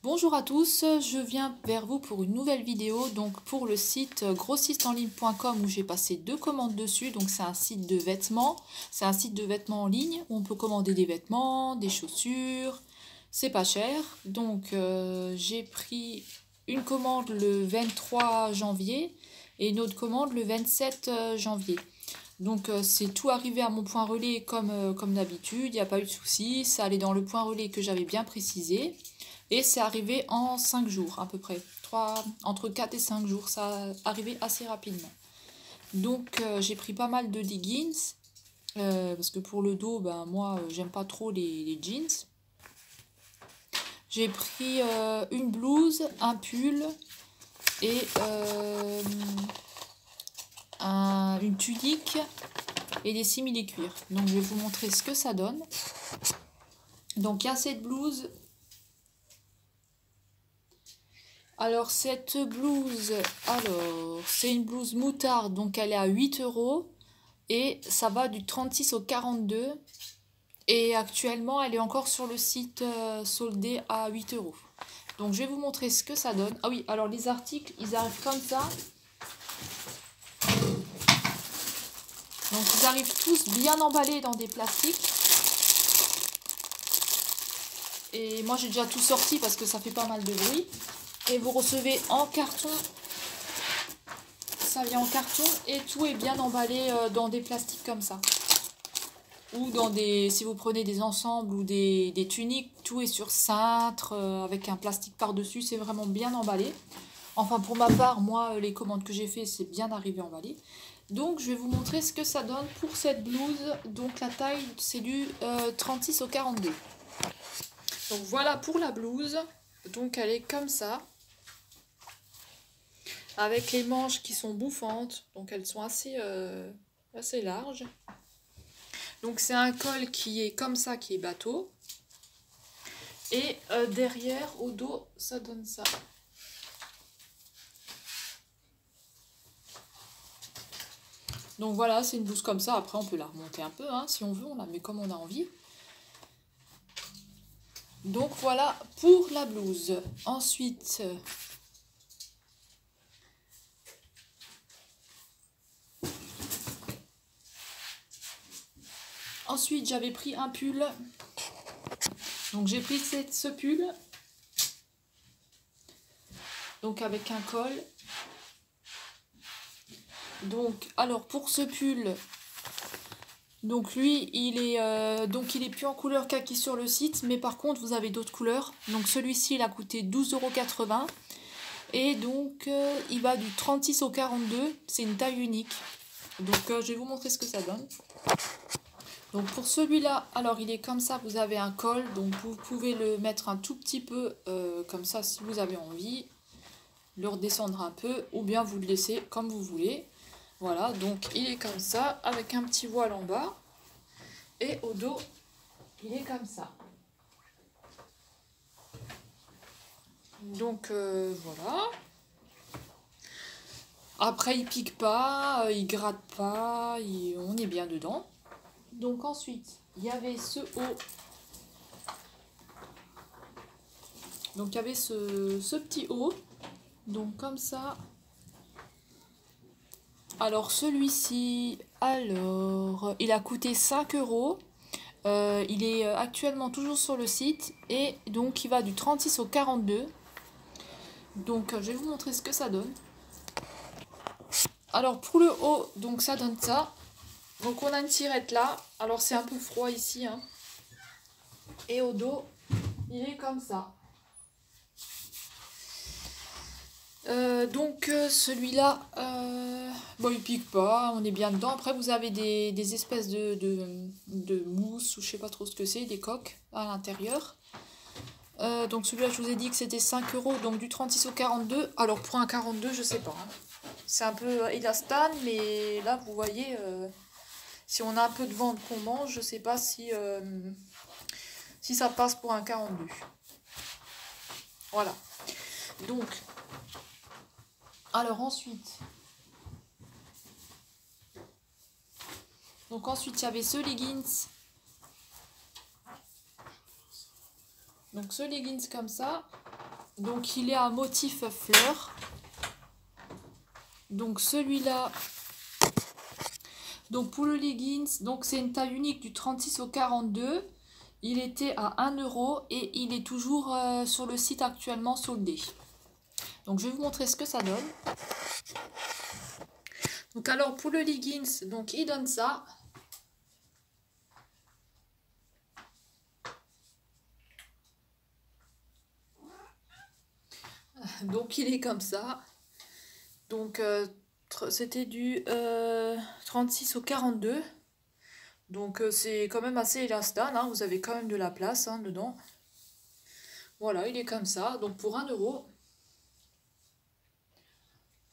Bonjour à tous, je viens vers vous pour une nouvelle vidéo, donc pour le site grossistenligne.com où j'ai passé 2 commandes dessus. Donc c'est un site de vêtements, en ligne où on peut commander des vêtements, des chaussures, c'est pas cher. Donc j'ai pris une commande le 23 janvier et une autre commande le 27 janvier. Donc c'est tout arrivé à mon point relais comme d'habitude, il n'y a pas eu de souci, ça allait dans le point relais que j'avais bien précisé. Et c'est arrivé en 5 jours à peu près, entre 4 et 5 jours, ça arrivé assez rapidement. Donc j'ai pris pas mal de leggings, parce que pour le dos, ben, moi j'aime pas trop les jeans. J'ai pris une blouse, un pull et une tunique et des simili-cuir. Donc je vais vous montrer ce que ça donne. Donc il y a cette blouse. Alors cette blouse, c'est une blouse moutarde, donc elle est à 8 € et ça va du 36 au 42 et actuellement elle est encore sur le site soldée à 8 €. Donc je vais vous montrer ce que ça donne. Ah oui, alors les articles, ils arrivent comme ça. Donc ils arrivent tous bien emballés dans des plastiques. Et moi j'ai déjà tout sorti parce que ça fait pas mal de bruit. Et vous recevez en carton, ça vient en carton et tout est bien emballé dans des plastiques comme ça. Ou dans des, si vous prenez des ensembles ou des tuniques, tout est sur cintre avec un plastique par-dessus, c'est vraiment bien emballé. Enfin pour ma part, moi les commandes que j'ai fait, c'est bien arrivé emballé. Donc je vais vous montrer ce que ça donne pour cette blouse. Donc la taille c'est du 36 au 42. Donc voilà pour la blouse. Donc elle est comme ça. Avec les manches qui sont bouffantes, donc elles sont assez larges. Donc c'est un col qui est comme ça, qui est bateau. Et derrière, au dos, ça donne ça. Donc voilà, c'est une blouse comme ça. Après, on peut la remonter un peu, hein, si on veut, on la met comme on a envie. Donc voilà pour la blouse. Ensuite... Ensuite, j'avais pris un pull. Donc, j'ai pris ce pull. Donc, avec un col. Donc, alors, pour ce pull, donc lui, il est plus en couleur kaki sur le site. Mais par contre, vous avez d'autres couleurs. Donc, celui-ci, il a coûté 12,80 €. Et donc, il va du 36 au 42. C'est une taille unique. Donc, je vais vous montrer ce que ça donne. Donc pour celui-là, alors il est comme ça, vous avez un col, donc vous pouvez le mettre un tout petit peu comme ça si vous avez envie, le redescendre un peu, ou bien vous le laissez comme vous voulez. Voilà, donc il est comme ça, avec un petit voile en bas, et au dos, il est comme ça. Donc voilà. Après il pique pas, il gratte pas, on est bien dedans. Donc ensuite, il y avait ce haut. Donc il y avait ce petit haut. Donc comme ça. Alors celui-ci, il a coûté 5 €. Il est actuellement toujours sur le site. Et donc il va du 36 au 42. Donc je vais vous montrer ce que ça donne. Alors pour le haut, donc ça donne ça. Donc on a une tirette là. Alors c'est un peu froid ici, hein. Et au dos, il est comme ça. Donc celui-là, bon il pique pas, on est bien dedans. Après vous avez des espèces de mousse ou je sais pas trop ce que c'est, des coques à l'intérieur. Donc celui-là je vous ai dit que c'était 5 €, donc du 36 au 42. Alors pour un 42 je sais pas, hein. C'est un peu élastane, mais là vous voyez, si on a un peu de ventre qu'on mange, je sais pas si ça passe pour un 42. Voilà. Donc... Alors ensuite, il y avait ce leggings. Donc ce leggings comme ça. Donc il est à motif fleur. Donc celui-là, donc pour le leggings, donc c'est une taille unique du 36 au 42. Il était à 1 € et il est toujours sur le site actuellement soldé. Donc je vais vous montrer ce que ça donne. Donc alors pour le leggings, donc il donne ça. Donc il est comme ça. Donc c'était du 36 au 42. Donc c'est quand même assez élastane, hein. Vous avez quand même de la place hein, dedans. Voilà, il est comme ça. Donc pour 1 €.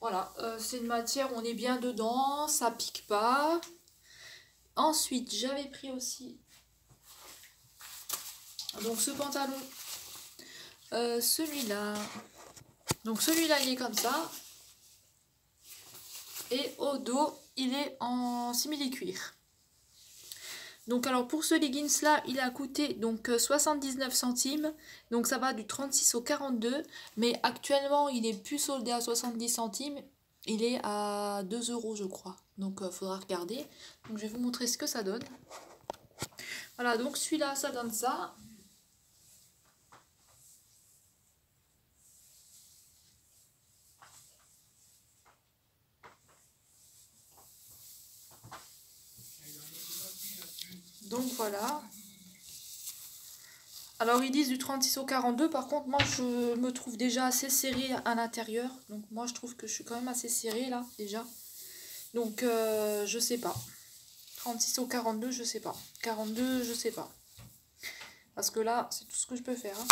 Voilà, c'est une matière, on est bien dedans, ça pique pas. Ensuite, j'avais pris aussi donc ce pantalon, celui-là. Donc celui-là, il est comme ça. Et au dos, il est en simili-cuir. Donc alors pour ce leggings là, il a coûté donc 79 centimes. Donc ça va du 36 au 42. Mais actuellement, il est plus soldé à 70 centimes. Il est à 2 € je crois. Donc il faudra regarder. Donc je vais vous montrer ce que ça donne. Voilà, donc celui-là, ça donne ça. Donc voilà. Alors ils disent du 36 au 42, par contre moi je me trouve déjà assez serrée à l'intérieur. Donc moi je trouve que je suis quand même assez serrée là déjà. Donc je sais pas. 36 au 42 je sais pas. 42 je sais pas. Parce que là c'est tout ce que je peux faire. Hein.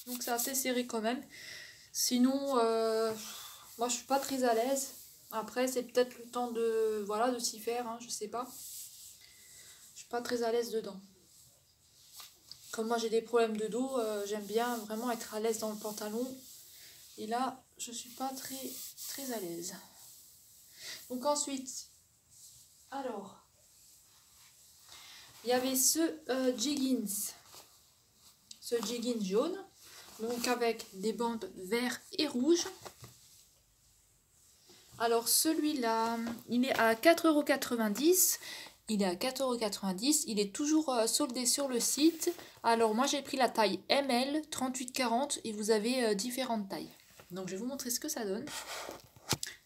Donc c'est assez serré quand même. Sinon moi je suis pas très à l'aise. Après c'est peut-être le temps de voilà de s'y faire, hein, je sais pas. Je suis pas très à l'aise dedans. Comme moi j'ai des problèmes de dos, j'aime bien vraiment être à l'aise dans le pantalon. Et là, je suis pas très à l'aise. Donc ensuite, alors, il y avait ce jeggings. Ce jeggings jaune. Donc avec des bandes vert et rouge. Alors celui-là, il est à 4,90 €. Il est à 4,90 €. Il est toujours soldé sur le site. Alors moi j'ai pris la taille ML 38-40 et vous avez différentes tailles. Donc je vais vous montrer ce que ça donne.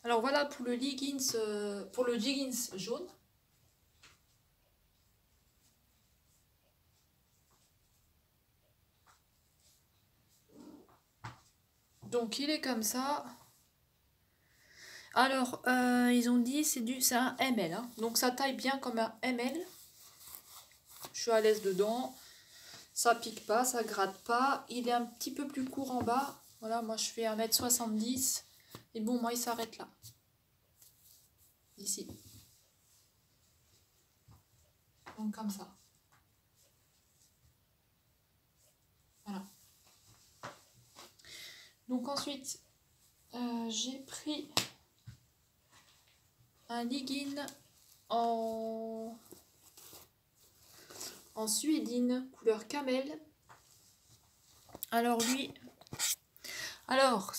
Alors voilà pour le leggings, jaune. Donc il est comme ça. Alors ils ont dit c'est un ML. Hein. Donc ça taille bien comme un ML. Je suis à l'aise dedans. Ça pique pas, ça gratte pas. Il est un petit peu plus court en bas. Voilà, moi je fais 1,70 m. Et bon, moi il s'arrête là. Ici. Donc comme ça. Voilà. Donc ensuite, j'ai pris un legging en suédine, couleur camel. Alors lui,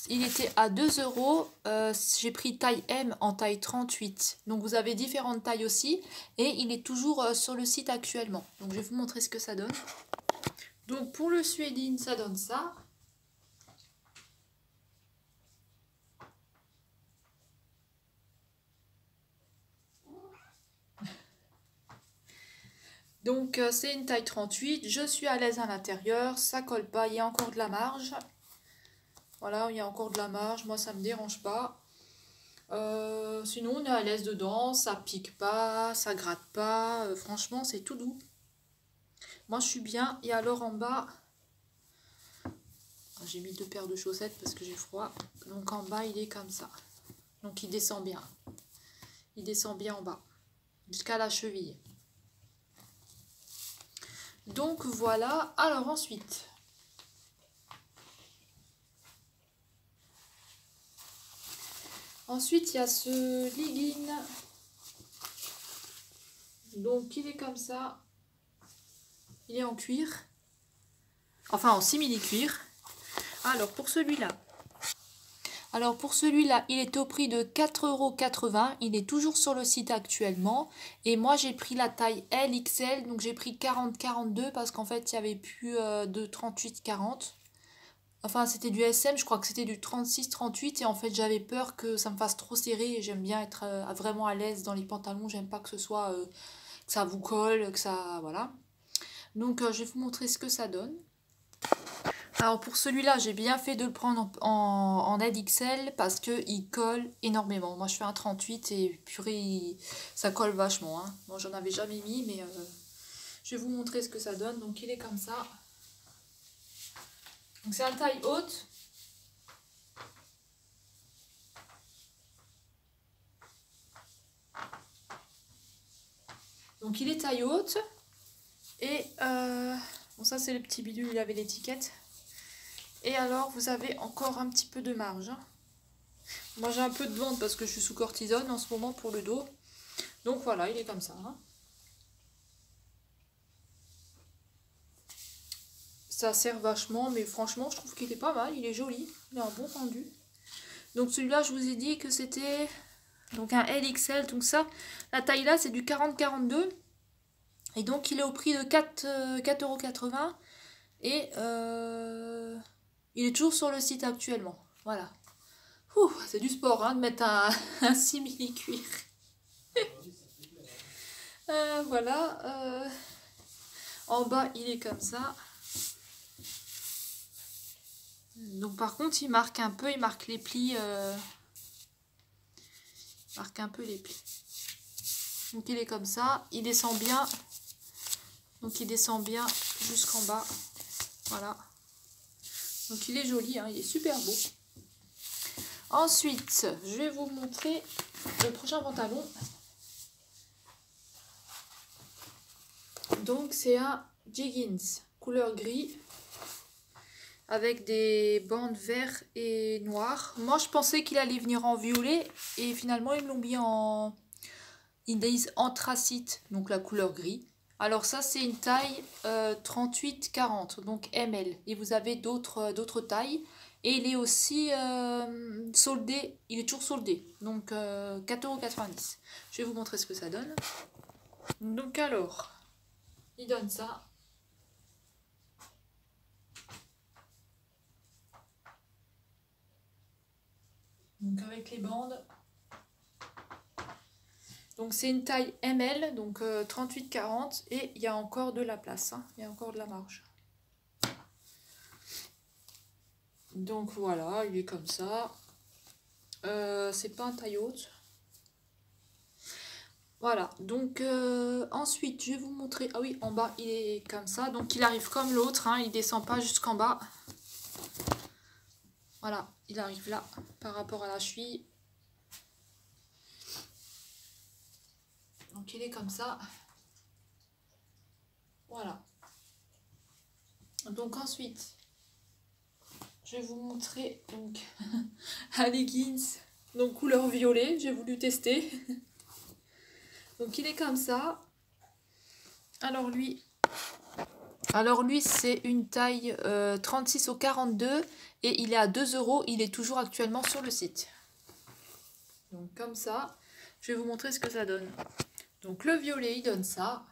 il était à 2 €. J'ai pris taille M en taille 38. Donc vous avez différentes tailles aussi. Et il est toujours sur le site actuellement. Donc je vais vous montrer ce que ça donne. Donc pour le suédine, ça donne ça. Donc c'est une taille 38. Je suis à l'aise à l'intérieur. Ça colle pas. Il y a encore de la marge. Voilà, il y a encore de la marge. Moi, ça me dérange pas. Sinon, on est à l'aise dedans. Ça pique pas. Ça gratte pas. Franchement, c'est tout doux. Moi, je suis bien. Et alors, en bas, j'ai mis 2 paires de chaussettes parce que j'ai froid. Donc, en bas, il est comme ça. Donc, il descend bien. Il descend bien en bas. Jusqu'à la cheville. Donc, voilà. Alors, ensuite... Ensuite, il y a ce legging. Donc, il est comme ça. Il est en cuir. Enfin, en simili-cuir. Alors pour celui-là. Alors pour celui-là, il est au prix de 4,80 €. Il est toujours sur le site actuellement. Et moi j'ai pris la taille LXL. Donc j'ai pris 40-42 parce qu'en fait il n'y avait plus de 38-40. Enfin c'était du SM, je crois que c'était du 36-38. Et en fait j'avais peur que ça me fasse trop serré. Et j'aime bien être vraiment à l'aise dans les pantalons. J'aime pas que ce soit que ça vous colle, que ça... Voilà. Donc je vais vous montrer ce que ça donne. Alors pour celui-là, j'ai bien fait de le prendre en LXL parce qu'il colle énormément. Moi je fais un 38 et purée, ça colle vachement. Hein. Bon, j'en avais jamais mis, mais je vais vous montrer ce que ça donne. Donc il est comme ça. Donc c'est un taille haute. Donc il est taille haute. Et bon, ça c'est le petit bidule, il avait l'étiquette. Et alors vous avez encore un petit peu de marge. Hein. Moi j'ai un peu de ventre parce que je suis sous cortisone en ce moment pour le dos. Donc voilà, il est comme ça. Hein. Ça sert vachement, mais franchement je trouve qu'il est pas mal, il est joli. Il a un bon rendu. Donc celui-là je vous ai dit que c'était donc un LXL. Donc ça, la taille là c'est du 40-42. Et donc il est au prix de 4,80 €. Et il est toujours sur le site actuellement. Voilà. C'est du sport hein, de mettre un simili-cuir. Voilà. En bas, il est comme ça. Donc par contre, il marque un peu, il marque les plis. Il marque un peu les plis. Donc il est comme ça. Il descend bien. Donc il descend bien jusqu'en bas. Voilà. Donc il est joli, hein, il est super beau. Ensuite, je vais vous montrer le prochain pantalon. Donc c'est un jeggings couleur gris avec des bandes vertes et noires. Moi je pensais qu'il allait venir en violet et finalement ils l'ont mis en anthracite, donc la couleur gris. Alors ça c'est une taille 38-40, donc ML. Et vous avez d'autres tailles. Et il est aussi soldé, il est toujours soldé, donc 4,90 €. Je vais vous montrer ce que ça donne. Donc alors, il donne ça. Donc avec les bandes. Donc c'est une taille ML, donc 38-40 et il y a encore de la place, hein, il y a encore de la marge. Donc voilà, il est comme ça. C'est pas un taille haute. Voilà, donc ensuite je vais vous montrer. Ah oui, en bas il est comme ça, donc il arrive comme l'autre, hein, il descend pas jusqu'en bas. Voilà, il arrive là par rapport à la cheville. Donc il est comme ça. Voilà. Donc ensuite, je vais vous montrer donc un leggings, donc couleur violet, j'ai voulu tester. Donc il est comme ça. Alors lui c'est une taille 36 au 42 et il est à 2 €. Il est toujours actuellement sur le site. Donc comme ça, je vais vous montrer ce que ça donne. Donc le violet, il donne ça.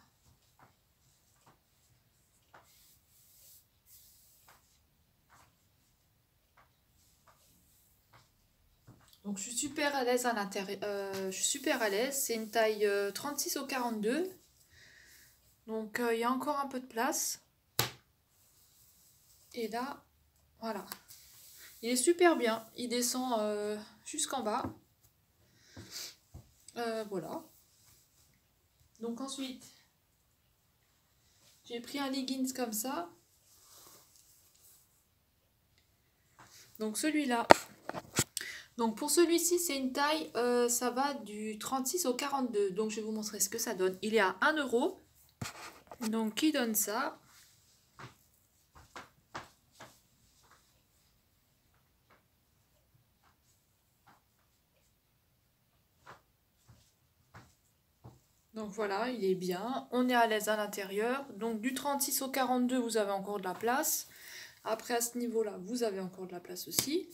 Donc je suis super à l'aise à l'intérieur. Je suis super à l'aise. C'est une taille 36 au 42. Donc il y a encore un peu de place. Et là, voilà. Il est super bien. Il descend jusqu'en bas. Voilà. Donc ensuite, j'ai pris un leggings comme ça. Donc celui-là. Donc pour celui-ci, c'est une taille, ça va du 36 au 42. Donc je vais vous montrer ce que ça donne. Il est à 1 €. Donc qui donne ça? Donc voilà, il est bien. On est à l'aise à l'intérieur. Donc du 36 au 42, vous avez encore de la place. Après, à ce niveau-là, vous avez encore de la place aussi.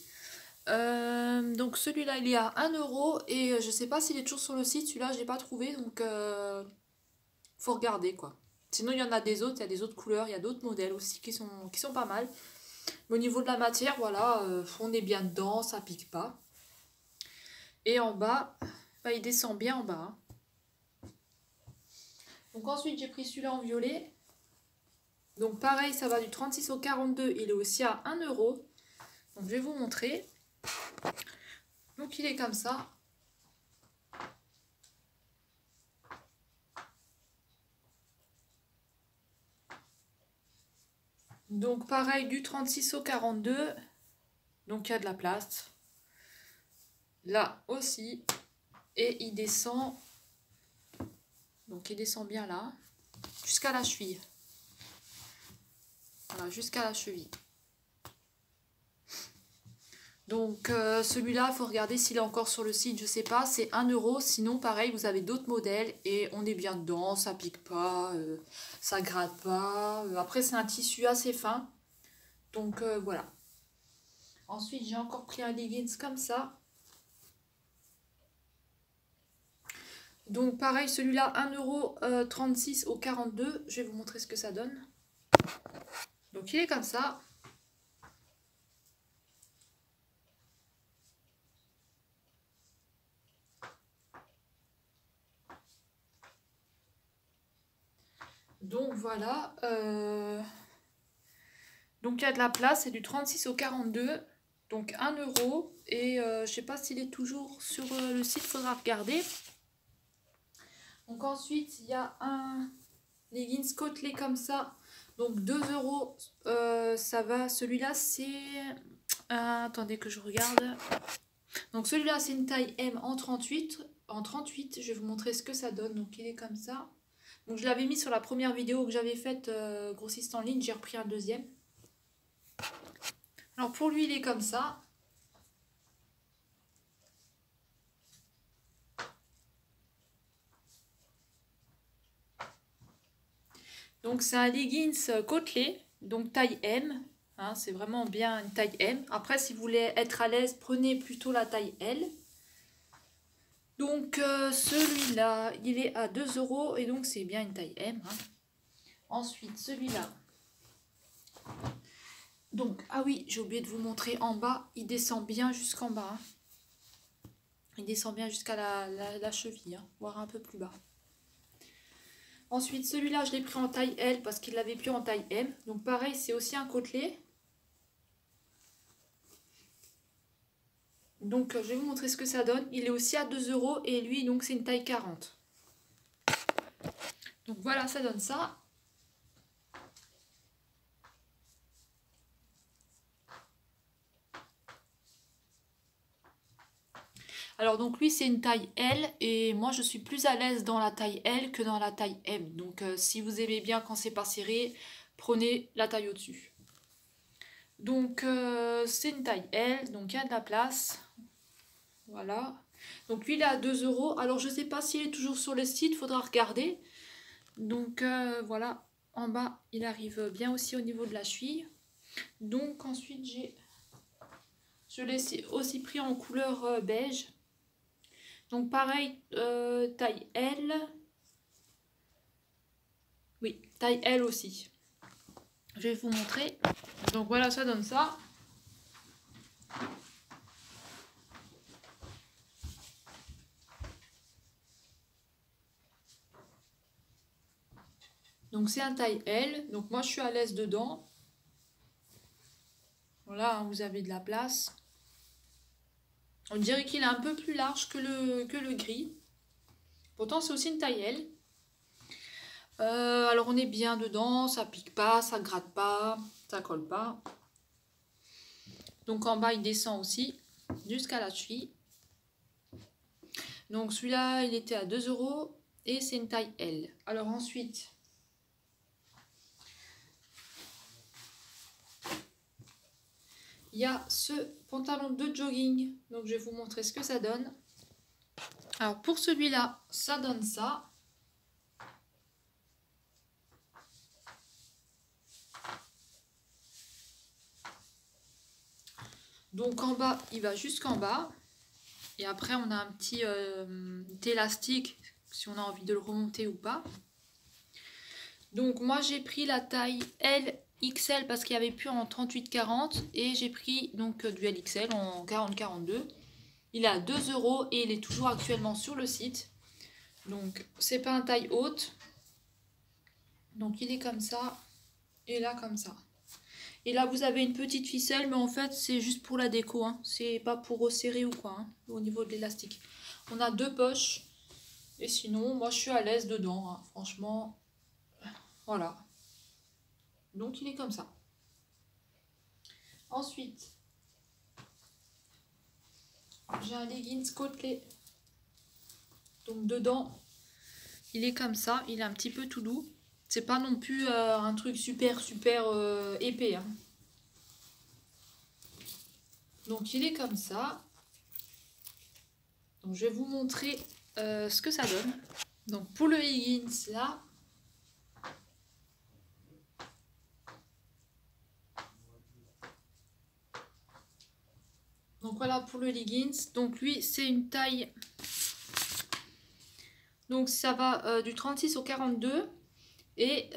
Donc celui-là, il est à 1 euro. Et je sais pas s'il est toujours sur le site. Celui-là, je l'ai pas trouvé. Donc, faut regarder, quoi. Sinon, il y en a des autres. Il y a des autres couleurs. Il y a d'autres modèles aussi qui sont pas mal. Mais au niveau de la matière, voilà, on est bien dedans. Ça pique pas. Et en bas, bah, il descend bien en bas. Hein. Donc ensuite, j'ai pris celui-là en violet. Donc pareil, ça va du 36 au 42. Il est aussi à 1 euro. Donc je vais vous montrer. Donc il est comme ça. Donc pareil, du 36 au 42. Donc il y a de la place. Là aussi. Et il descend. Donc il descend bien là. Jusqu'à la cheville. Voilà, jusqu'à la cheville. Donc celui-là, il faut regarder s'il est encore sur le site, je sais pas, c'est 1 euro. Sinon, pareil, vous avez d'autres modèles et on est bien dedans, ça pique pas, ça gratte pas. Après, c'est un tissu assez fin. Donc voilà. Ensuite, j'ai encore pris un leggings comme ça. Donc pareil, celui-là, 1,36 € au 42. Je vais vous montrer ce que ça donne. Donc il est comme ça. Donc voilà. Donc il y a de la place, c'est du 36 au 42. Donc 1 euro. Et je sais pas s'il est toujours sur le site, faudra regarder. Donc ensuite, il y a un leggings côtelé comme ça. Donc 2 euros, ça va. Celui-là, c'est... attendez que je regarde. Donc celui-là, c'est une taille M en 38. En 38, je vais vous montrer ce que ça donne. Donc il est comme ça. Donc je l'avais mis sur la première vidéo que j'avais faite grossiste en ligne. J'ai repris un deuxième. Alors pour lui, il est comme ça. Donc c'est un leggings côtelé, donc taille M. Hein, c'est vraiment bien une taille M. Après, si vous voulez être à l'aise, prenez plutôt la taille L. Donc celui-là, il est à 2 € et donc c'est bien une taille M. Hein. Ensuite, celui-là. Donc, ah oui, j'ai oublié de vous montrer en bas. Il descend bien jusqu'en bas. Hein. Il descend bien jusqu'à la cheville, hein, voire un peu plus bas. Ensuite, celui-là, je l'ai pris en taille L parce qu'il l'avait pris en taille M. Donc pareil, c'est aussi un côtelé. Donc je vais vous montrer ce que ça donne. Il est aussi à 2 € et lui, donc c'est une taille 40. Donc voilà, ça donne ça. Alors donc lui c'est une taille L et moi je suis plus à l'aise dans la taille L que dans la taille M. Donc si vous aimez bien quand c'est pas serré, prenez la taille au-dessus. Donc c'est une taille L, donc il y a de la place. Voilà. Donc lui il est à 2 €. Alors je sais pas s'il est toujours sur le site, faudra regarder. Donc voilà, en bas il arrive bien aussi au niveau de la cheville. Donc ensuite je l'ai aussi pris en couleur beige. Donc pareil, taille L. Oui, taille L aussi. Je vais vous montrer. Donc voilà, ça donne ça. Donc c'est un taille L. Donc moi je suis à l'aise dedans. Voilà, hein, vous avez de la place. On dirait qu'il est un peu plus large que le gris. Pourtant c'est aussi une taille L. Alors on est bien dedans, ça pique pas, ça gratte pas, ça colle pas. Donc en bas il descend aussi jusqu'à la cheville. Donc celui-là il était à 2 € et c'est une taille L. Alors ensuite, il y a ce pantalon de jogging. Donc je vais vous montrer ce que ça donne. Alors pour celui-là, ça donne ça. Donc en bas, il va jusqu'en bas. Et après, on a un petit élastique, si on a envie de le remonter ou pas. Donc moi, j'ai pris la taille LXL parce qu'il n'y avait plus en 38-40. Et j'ai pris donc du LXL en 40-42. Il est à 2 € et il est toujours actuellement sur le site. Donc, c'est pas un taille haute. Donc, il est comme ça. Et là, comme ça. Et là, vous avez une petite ficelle, mais en fait, c'est juste pour la déco. Hein. C'est pas pour resserrer ou quoi, hein, au niveau de l'élastique. On a 2 poches. Et sinon, moi, je suis à l'aise dedans. Hein. Franchement, voilà. Donc, il est comme ça. Ensuite, j'ai un leggings côtelé. Donc, dedans, il est comme ça. Il est un petit peu tout doux. C'est pas non plus un truc super épais. Hein. Donc il est comme ça. Donc je vais vous montrer ce que ça donne. Donc pour le leggings là. Donc voilà pour le leggings. Donc lui c'est une taille. Donc ça va du 36 au 42. Et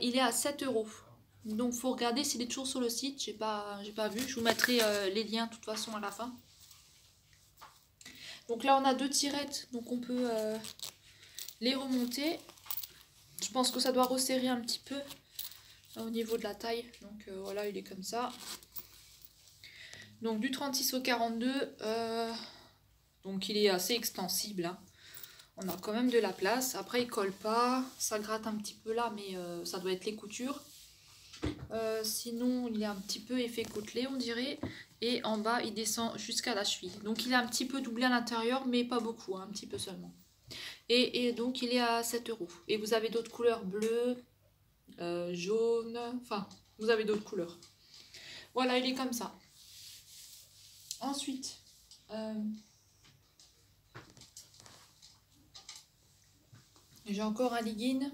il est à 7 €. Donc faut regarder s'il est toujours sur le site. J'ai pas vu. Je vous mettrai les liens de toute façon à la fin. Donc là on a 2 tirettes. Donc on peut les remonter. Je pense que ça doit resserrer un petit peu au niveau de la taille. Donc voilà, il est comme ça. Donc du 36 au 42. Donc il est assez extensible. Hein. On a quand même de la place. Après il colle pas. Ça gratte un petit peu là, mais ça doit être les coutures. Sinon il est un petit peu effet côtelé on dirait. Et en bas il descend jusqu'à la cheville. Donc il est un petit peu doublé à l'intérieur, mais pas beaucoup, hein, un petit peu seulement. Et donc il est à 7 €. Et vous avez d'autres couleurs bleues, jaune, enfin vous avez d'autres couleurs. Voilà, il est comme ça. Ensuite, j'ai encore un legging.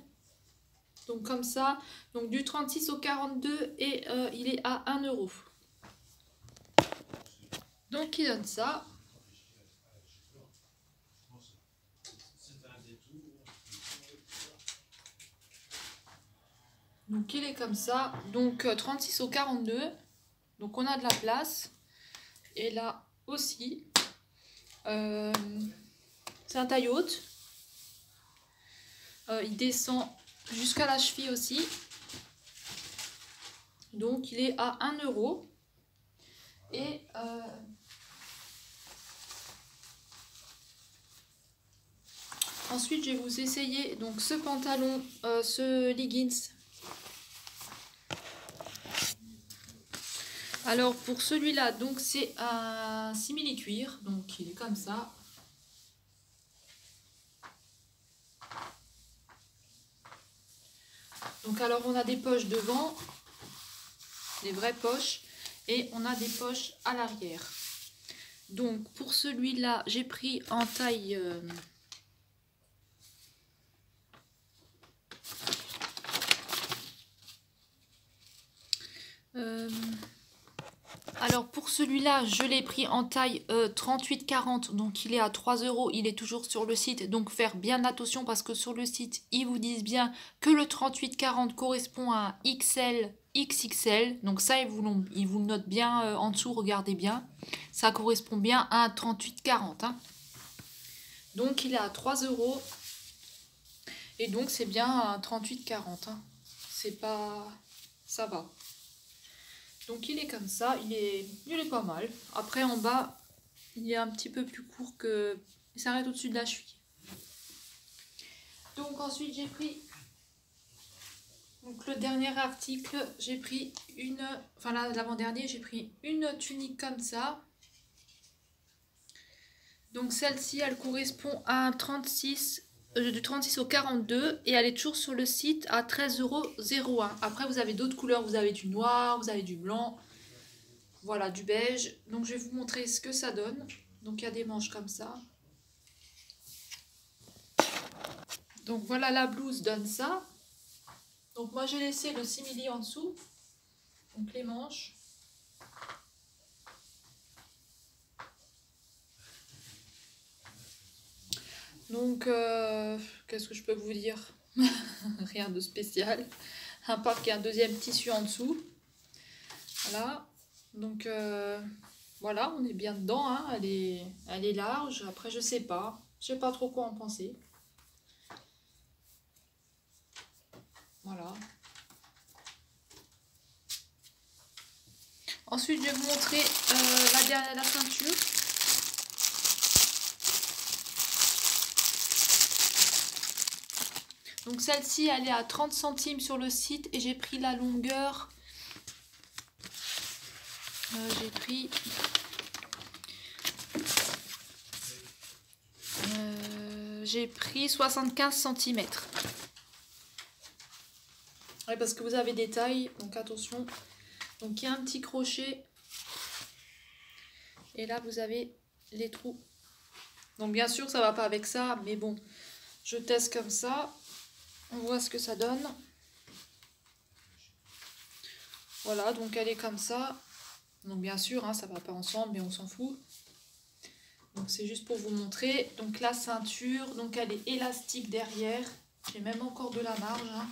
Donc comme ça, donc du 36 au 42 et il est à 1 €. Donc il donne ça. Donc il est comme ça. Donc 36 au 42. Donc on a de la place. Et là aussi. C'est un taille haute. Il descend jusqu'à la cheville aussi. Donc il est à 1 €. Et ensuite je vais vous essayer donc ce pantalon, ce leggings. Alors pour celui-là, donc c'est un simili cuir, donc il est comme ça. Donc alors on a des poches devant, des vraies poches, et on a des poches à l'arrière. Donc pour celui-là, j'ai pris en taille alors pour celui-là, je l'ai pris en taille 38-40, donc il est à 3 €, il est toujours sur le site, donc faire bien attention parce que sur le site, ils vous disent bien que le 38-40 correspond à un XL, XXL, donc ça ils vous le notent bien en dessous, regardez bien, ça correspond bien à un 38-40. Hein. Donc il est à 3 €, et donc c'est bien un 38-40, hein. C'est pas... ça va. Donc il est comme ça, il est pas mal. Après en bas, il est un petit peu plus court que... il s'arrête au-dessus de la cheville. Donc ensuite j'ai pris... donc le dernier article, j'ai pris une... enfin l'avant-dernier, j'ai pris une tunique comme ça. Donc celle-ci, elle correspond à un 36... du 36 au 42 et elle est toujours sur le site à 13,01 €. Après vous avez d'autres couleurs, vous avez du noir, vous avez du blanc, voilà, du beige. Donc je vais vous montrer ce que ça donne. Donc il y a des manches comme ça. Donc voilà, la blouse donne ça. Donc moi j'ai laissé le simili en dessous. Donc les manches. Donc, qu'est-ce que je peux vous dire? Rien de spécial. À part qu'il y a un deuxième tissu en dessous. Voilà. Donc, voilà, on est bien dedans. Hein. Elle est large. Après, je sais pas. Je sais pas trop quoi en penser. Voilà. Ensuite, je vais vous montrer la ceinture. Donc celle-ci, elle est à 30 centimes sur le site et j'ai pris la longueur. J'ai pris 75 cm. Oui, parce que vous avez des tailles, donc attention. Donc il y a un petit crochet. Et là, vous avez les trous. Donc bien sûr, ça va pas avec ça, mais bon, je teste comme ça. On voit ce que ça donne. Voilà, donc elle est comme ça. Donc bien sûr, hein, ça va pas ensemble, mais on s'en fout. Donc c'est juste pour vous montrer. Donc la ceinture, donc elle est élastique derrière. J'ai même encore de la marge. Hein.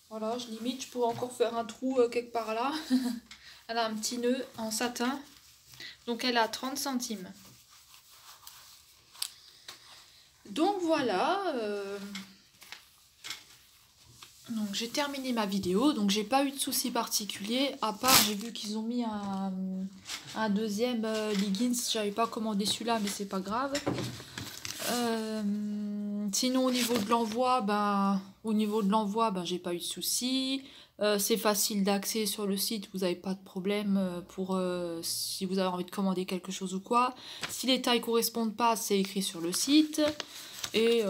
Voilà, je pourrais encore faire un trou quelque part là. Elle a un petit nœud en satin. Donc elle a 30 centimes. Donc voilà. Donc j'ai terminé ma vidéo. Donc j'ai pas eu de soucis particuliers. À part, j'ai vu qu'ils ont mis un deuxième leggings. J'avais pas commandé celui-là, mais c'est pas grave. Sinon au niveau de l'envoi, j'ai pas eu de soucis. C'est facile d'accès sur le site, vous n'avez pas de problème pour si vous avez envie de commander quelque chose ou quoi. Si les tailles correspondent pas, c'est écrit sur le site. Et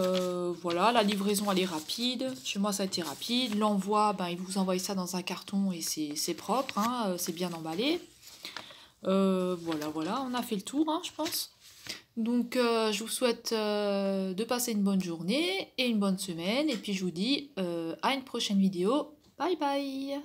voilà, la livraison elle est rapide. Chez moi ça a été rapide. L'envoi, ils vous envoient ça dans un carton et c'est propre, hein, c'est bien emballé. Voilà, on a fait le tour, hein, je pense. Donc je vous souhaite de passer une bonne journée et une bonne semaine. Et puis je vous dis à une prochaine vidéo. Bye bye!